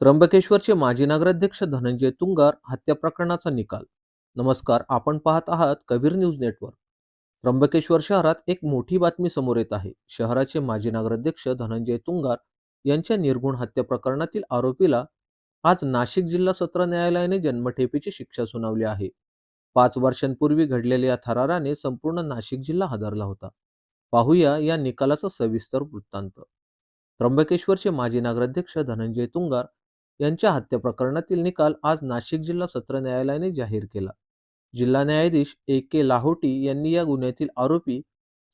त्र्यंबकेश्वरचे माजी नगराध्यक्ष धनंजय तुंगार हत्या प्रकरणाचा निकाल. नमस्कार, आपण पाहत आहात कबीर न्यूज नेटवर्क. त्र्यंबकेश्वर शहरात एक मोठी बातमी समोर येत आहे. शहराचे माजी नगराध्यक्ष धनंजय तुंगार यांच्या निर्घृण हत्या प्रकरणातील आरोपीला आज नाशिक जिल्हा सत्र न्यायालयाने जन्मठेपेची शिक्षा सुनावली आहे. 5 वर्षांपूर्वी घडलेल्या या थराराने संपूर्ण नाशिक जिल्हा हादरला होता. पाहूया या निकालाचा सविस्तर वृत्तांत. त्र्यंबकेश्वरचे माजी नगराध्यक्ष धनंजय तुंगार यांच्या हत्या प्रकरणातील निकाल आज नाशिक जिल्हा सत्र न्यायालयाने जाहीर केला. जिल्हा न्यायाधीश ए.के. लाहोटी यांनी या गुन्ह्यातील आरोपी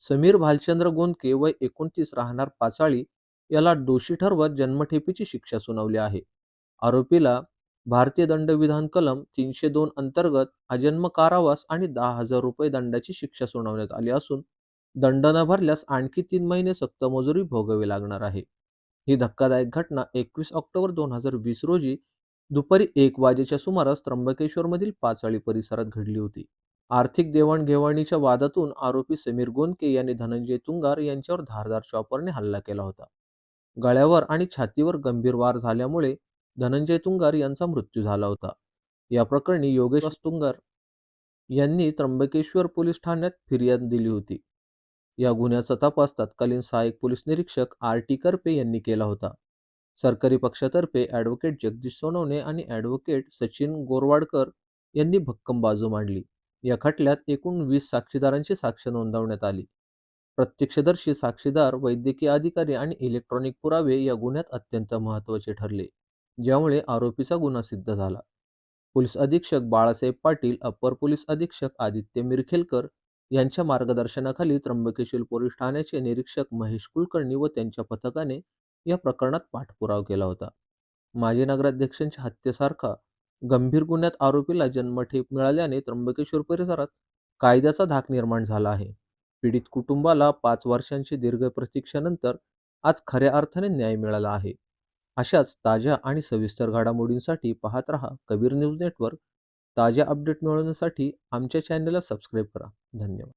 समीर भालचंद्र गोंदके वय 29 राहणार पाचाळी याला दोषी ठरवत जन्मठेपेची शिक्षा सुनावली आहे. आरोपीला भारतीय दंडविधान कलम 302 अंतर्गत आजन्म कारावास आणि 10,000 रुपये दंडाची शिक्षा सुनावण्यात आली असून दंड न भरल्यास आणखी 3 महिने सक्तमजुरी भोगावी लागणार आहे. ही धक्कादायक घटना 21 ऑक्टोबर 2020 रोजी दुपारी 1 वाजेच्या सुमारास त्र्यंबकेश्वरमधील पाचाळी परिसरात घडली होती. आर्थिक देवाणघेवाणीच्या वादातून आरोपी समीर गोंदके यांनी धनंजय तुंगार यांच्यावर धारदार चॉपरने हल्ला केला होता. गळ्यावर आणि छातीवर गंभीर वार झाल्यामुळे धनंजय तुंगार यांचा मृत्यू झाला होता. या प्रकरणी योगेश तुंगार यांनी त्र्यंबकेश्वर पोलीस ठाण्यात फिर्याद दिली होती. या गुन्ह्याचा तपास तत्कालीन सहाय्यक पोलीस निरीक्षक आर.टी. करपे यांनी केला होता. सरकारी पक्षातर्फे ॲडव्होकेट जगदीश सोनवणे आणि ॲडव्होकेट सचिन गोरवाडकर यांनी भक्कम बाजू मांडली. या खटल्यात एकूण 20 साक्षीदारांची साक्ष नोंदवण्यात आली. प्रत्यक्षदर्शी, साक्षीदार, वैद्यकीय अधिकारी आणि इलेक्ट्रॉनिक पुरावे या गुन्ह्यात अत्यंत महत्त्वाचे ठरले, ज्यामुळे आरोपीचा गुन्हा सिद्ध झाला. पोलीस अधीक्षक बाळासाहेब पाटील, अप्पर पोलीस अधीक्षक आदित्य मिरखेलकर यांच्या मार्गदर्शनाखाली त्र्यंबकेश्वर पोलीस ठाण्याचे निरीक्षक महेश कुलकर्णी व त्यांच्या पथकाने या प्रकरणात पाठपुरावा केला होता. माजी नगराध्यक्षांच्या हत्येसारखा गंभीर गुन्ह्यात आरोपीला जन्मठेप मिळाल्याने त्र्यंबकेश्वर परिसरात कायद्याचा धाक निर्माण झाला आहे. पीडित कुटुंबाला 5 वर्षांची दीर्घ प्रतीक्षेनंतर आज खऱ्या अर्थाने न्याय मिळाला आहे. अशाच ताज्या आणि सविस्तर घडामोडींसाठी पाहत रहा कबीर न्यूज नेटवर्क. ताज्या अपडेट मिळवण्यासाठी आमच्या चॅनलला सबस्क्राईब करा. धन्यवाद.